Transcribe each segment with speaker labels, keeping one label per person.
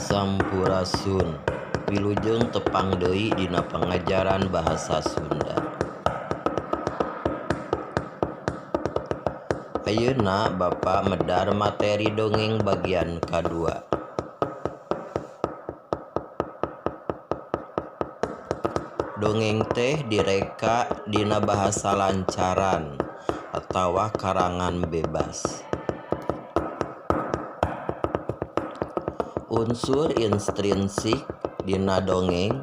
Speaker 1: Sampurasun. Wilujeng tepang deui dina pangajaran bahasa Sunda. Ayeuna Bapa medar materi dongeng bagian kadua. Dongeng teh direka dina bahasa lancaran atawa karangan bebas. Unsur intrinsik dina dongeng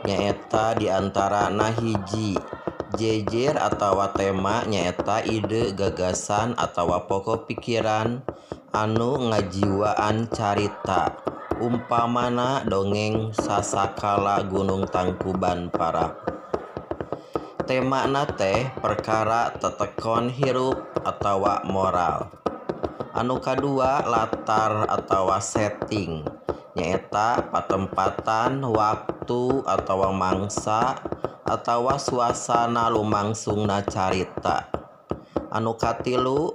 Speaker 1: nyaeta diantarana hiji, jejer atawa tema nyaeta ide, gagasan atawa pokok pikiran anu ngajiwaan carita. Umpamana dongeng Sasakala Gunung Tangkuban Parahu. Temana teh perkara tetekon hirup atawa moral. Anu kadua latar atawa setting nyaeta patempatan, waktu atawa mangsa atawa suasana lumangsungna carita. Anu katilu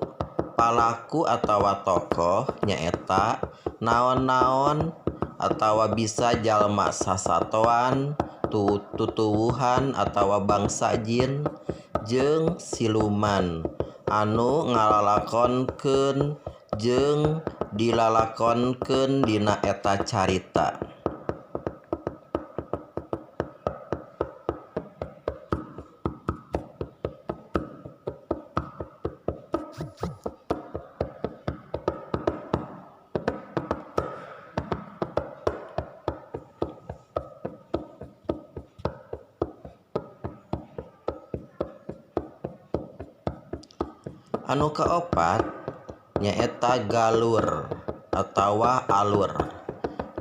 Speaker 1: palaku atawa tokoh nyaeta naon-naon atawa bisa jalma sasatoan, tutuwuhan atawa bangsa jin jeung siluman anu ngalalakonkeun jeung dilalakonkeun dina eta carita. Anu kaopat nyaeta galur atawa alur.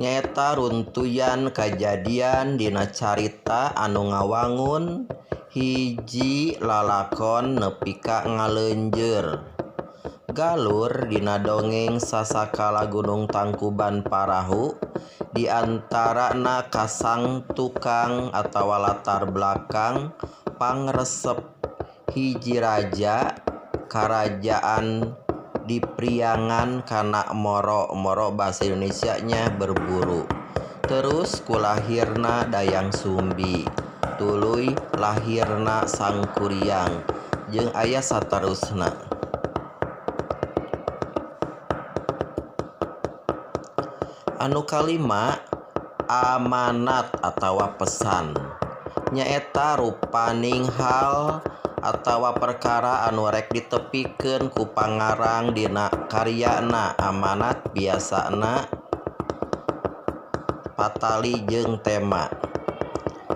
Speaker 1: Nyaeta runtuyan kajadian dina carita anu ngawangun hiji lalakon nepi ka ngaleunjeur. Galur dina dongeng Sasakala Gunung Tangkuban Parahu diantarana kasang tukang atawa latar belakang pangresep hiji raja karajaan di priangan kana moro bahasa Indonesia nya berburu. Terus kulahirna Dayang Sumbi, tuluy lahirna Sangkuriang jeung aya saterusna. Anu kalima amanat atawa pesan nyaeta rupaning hal atawa perkara anu rek ditepikeun ku pangarang dina karyana. Amanat biasana patali jeung tema.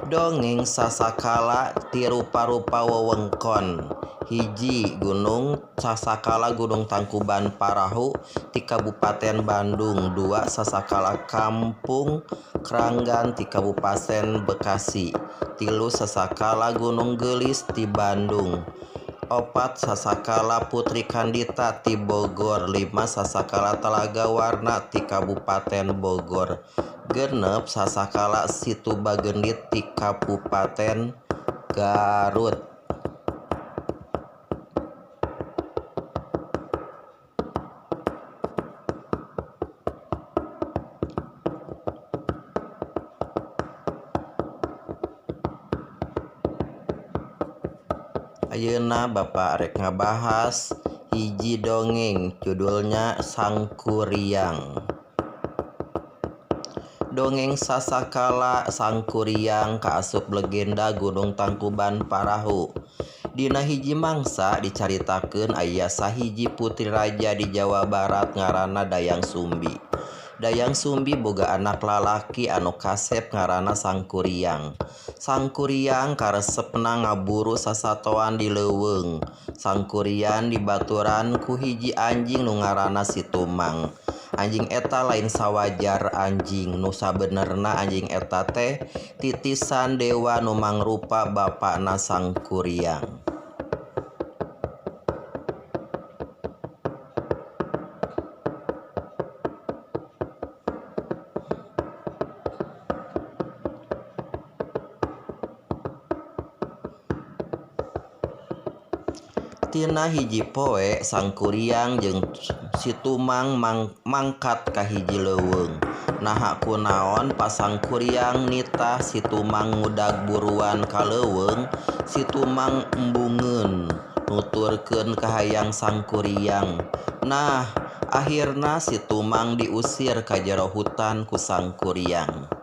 Speaker 1: Dongeng Sasakala ti rupa-rupa wewengkon. Hiji, Gunung Sasakala Gunung Tangkuban Parahu ti Kabupaten Bandung. 2, Sasakala Kampung Kranggan ti Kabupaten Bekasi. 3, Sasakala Gunung Gelis ti Bandung. 4, Sasakala Putri Kandita ti Bogor. 5, Sasakala Talaga Warna ti Kabupaten Bogor. 6, Sasakala Situ Bagendit ti Kabupaten Garut. Ayeuna Bapak rek ngabahas hiji dongeng judulnya Sangkuriang. Dongeng Sasakala Sangkuriang kaasup legenda Gunung Tangkuban Parahu. Dina hiji mangsa dicaritakeun aya sahiji putri raja di Jawa Barat ngaranna Dayang Sumbi. Dayang Sumbi boga anak lalaki anu kasep ngaranna Sangkuriang. Sangkuriang karesepna ngaburu sasatoan di leuweung. Sangkuriang dibaturan ku hiji anjing nu ngaranna Situmang. Anjing eta lain sawajar anjing, nu sabenerna anjing eta teh titisan dewa nu mangrupa bapana Sangkuriang. Tina hiji poe Sangkuriang jeung Situmang mangkat ka hiji leuweung. Naha kunaon pasangkuriang nitah situmang ngudag buruan ka leuweung, situmang embungeun nuturkeun ka hayang sangkuriang. Nah, akhirna situmang diusir ka jero hutan ku sangkuriang.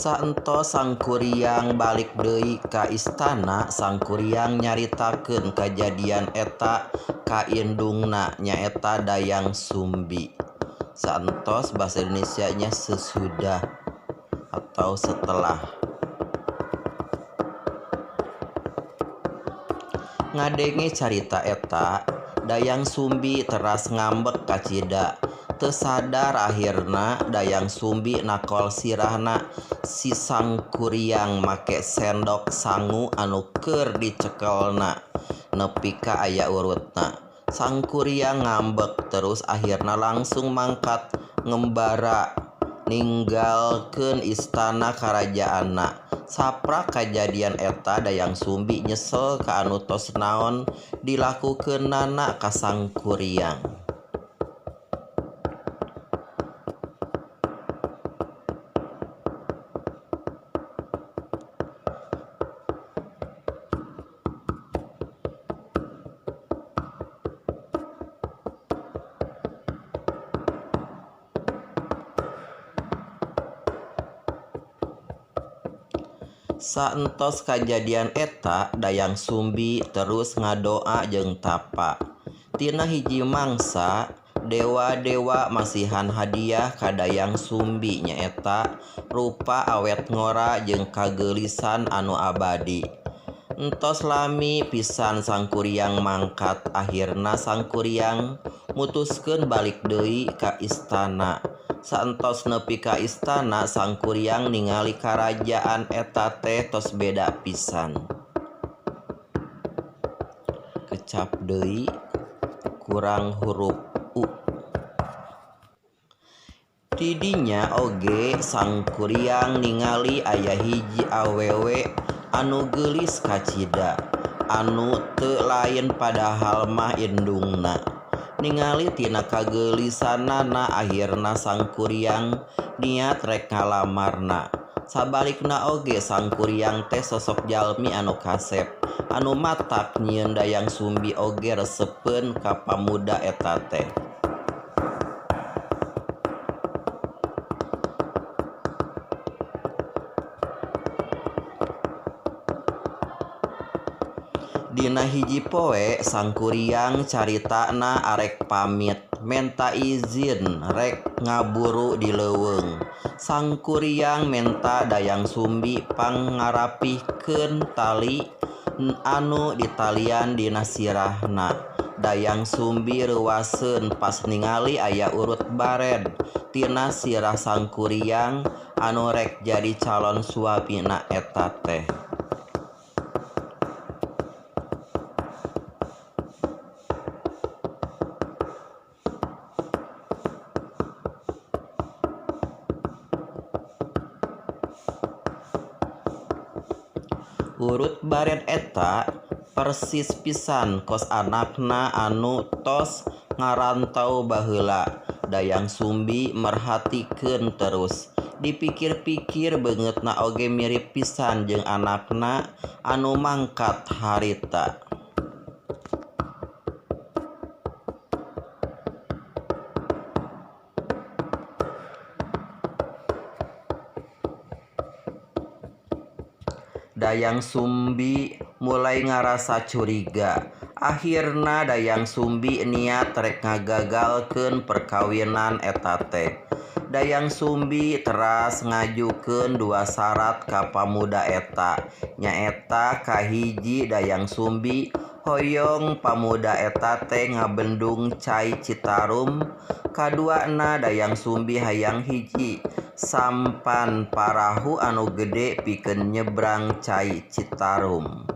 Speaker 1: Saentos sangkuriang balik deui ka istana, sangkuriang nyaritakeun kajadian eta ka indungna nyaeta Dayang Sumbi. Saentos bahasa Indonesianya sesudah atau setelah. Ngadenge carita eta, Dayang Sumbi teras ngambek ka cida. Teu sadar akhirna Dayang Sumbi nakol sirahna si sangkuriang make sendok sangu anu keur dicekelna nepi ka aya urutna. Sangkuriang ngambek terus akhirna langsung mangkat ngembara ninggalkeun istana karajaanna. Saprak kajadian eta Dayang Sumbi nyesel ka anu tos naon dilakukeunana ka sangkuriang. Saentos kajadian eta, Dayang Sumbi terus ngadoa jeung tapa. Tina hiji mangsa, dewa-dewa masihan hadiah ka Dayang Sumbi nyaeta rupa awet ngora jeung kageulisan anu abadi. Entos lami pisan sangkuriang mangkat, akhirna sangkuriang mutuskeun balik deui ka istana. Saentos nepi ka istana, sangkuriang ningali karajaan eta teh tos beda pisan. Kecap deui kurang huruf U. Di dinya oge sangkuriang ningali aya hiji awewe anu geulis ka cida, anu teu lain padahal mah indungna. Ningali tina kageulisanana akhirna sangkuriang niat rek ngalamarna. Sabalikna oge sangkuriang teh sosok jalmi anu kasep, anu matak nyieun Dayang Sumbi oge resepeun ka pamuda eta teh. Dina hiji poe sangkuriang caritana arek pamit menta izin rek ngaburu di leuweung. Sangkuriang menta Dayang Sumbi pangarapihkeun tali anu ditalian dina sirahna. Dayang Sumbi reuaseun pas ningali aya urut bared tina sirah sangkuriang anu rek jadi calon suamina eta teh. Urut bared eta persis pisan kos anakna anu tos ngarantau baheula. Dayang Sumbi merhatikeun terus. Dipikir-pikir beungeutna oge mirip pisan jeung anakna anu mangkat harita. Dayang Sumbi mulai ngarasa curiga. Akhirna Dayang Sumbi niat rek ngagagalkeun perkawinan eta teh. Dayang Sumbi teras ngajukeun 2 syarat ka pamuda eta. Nyaeta kahiji Dayang Sumbi hoyong pamuda eta teh ngabendung Cai Citarum. Kaduana Dayang Sumbi hayang hiji sampan parahu anu gede pikeun nyebrang Cai Citarum.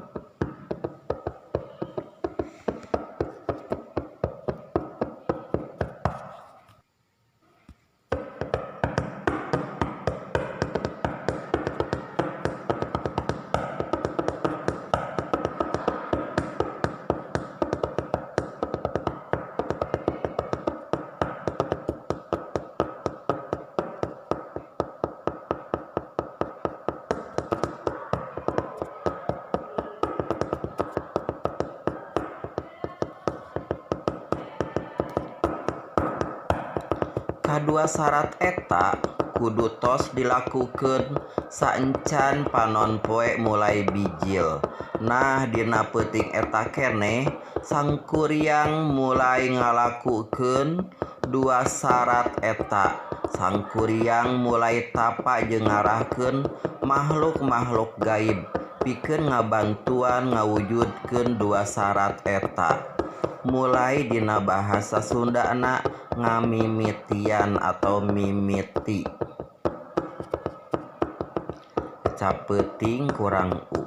Speaker 1: dua syarat eta kudu tos dilakukeun saencan panon poe mulai bijil. Nah dina peuting eta keneh sangkuriang mulai ngalakukeun dua syarat eta. Sangkuriang mulai tapa jeung ngarahkeun makhluk-makhluk gaib pikeun ngabantuan ngawujudkeun dua syarat eta. Mulai dina bahasa Sundana ngamimitian atau mimiti. Kecap peuting kurang u.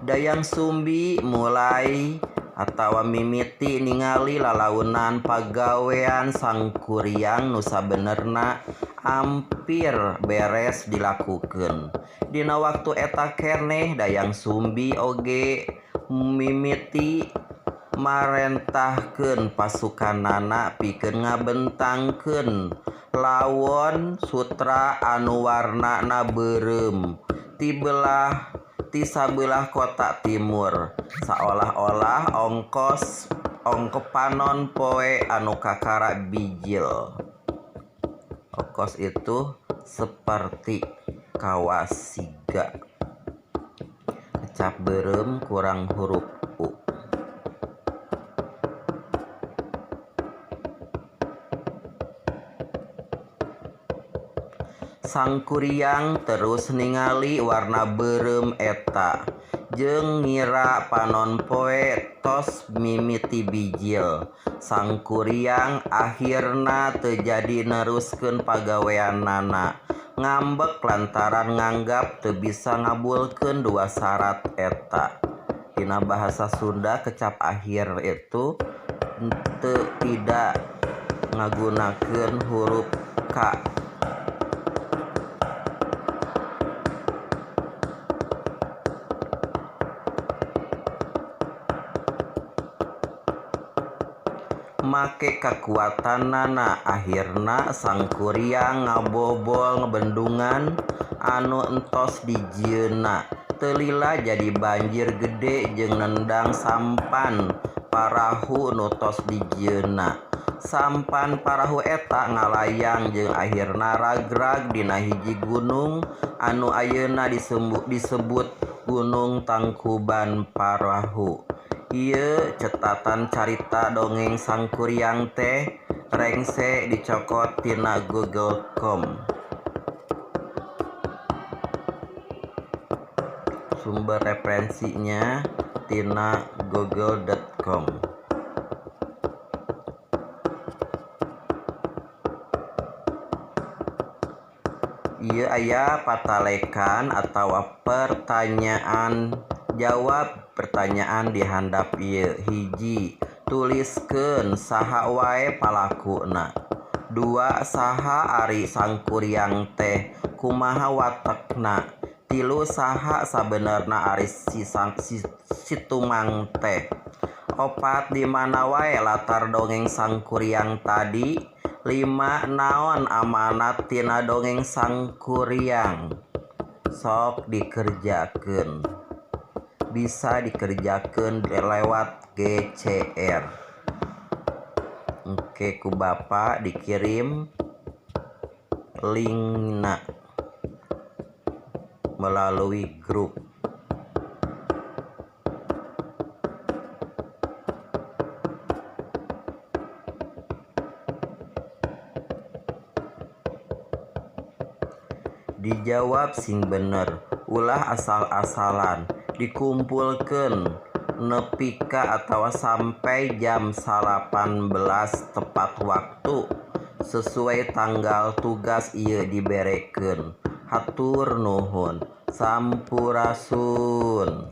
Speaker 1: Dayang Sumbi mulai atawa mimiti ningali lalaunan pagawean sangkuriang nu sabenerna ampir beres dilakukeun. Dina waktu eta keneh Dayang Sumbi oge mimiti marentahkeun pasukanana pikeun ngabentangkeun lawon sutra anu warnana beureum ti sabelah kota timur, saolah-olah ongkos panon poe anu kakara bijil. Ongkos itu seperti kawasiga. Kecap beureum kurang huruf u. Sangkuriang terus ningali warna beureum eta jeung ngira panon poe tos mimiti bijil. Sangkuriang akhirna teu jadi neruskeun pagaweanana, ngambek lantaran nganggap teu bisa ngabulkeun dua syarat eta. Dina bahasa Sunda kecap akhir itu tidak ngagunakeun huruf ka. Make kakuatanana akhirna sangkuriang ngabobol bendungan anu entos dijieunna. Teu lila jadi banjir gede jeung nendang sampan parahu nu tos dijieunna. Sampan parahu eta ngalayang jeung akhirna ragrag dina hiji gunung anu ayeuna disebut Gunung Tangkuban Parahu. Ieu cetatan carita dongeng sangkuriang teh rengse dicokot tina google.com. Sumber referensinya tina google.com. Ieu aya patalekan atawa pertanyaan jawab pertanyaan di handap ieu. Hiji, tuliskeun saha wae palakuna. 2. Saha ari sangkuriang teh kumaha watekna. 3. Saha sabenerna ari si tumang teh. 4. Di mana wae latar dongeng sangkuriang tadi. 5. Naon amanat tina dongeng sangkuriang. Sok dikerjakeun. Bisa dikerjakeun lewat GCR. Oke, ku Bapak dikirim linkna melalui grup. Dijawab sing bener, ulah asal-asalan. Dikumpulkeun nepi ka atawa sampai jam 18 tepat waktu sesuai tanggal tugas ieu diberekeun. Hatur nuhun. Sampurasun.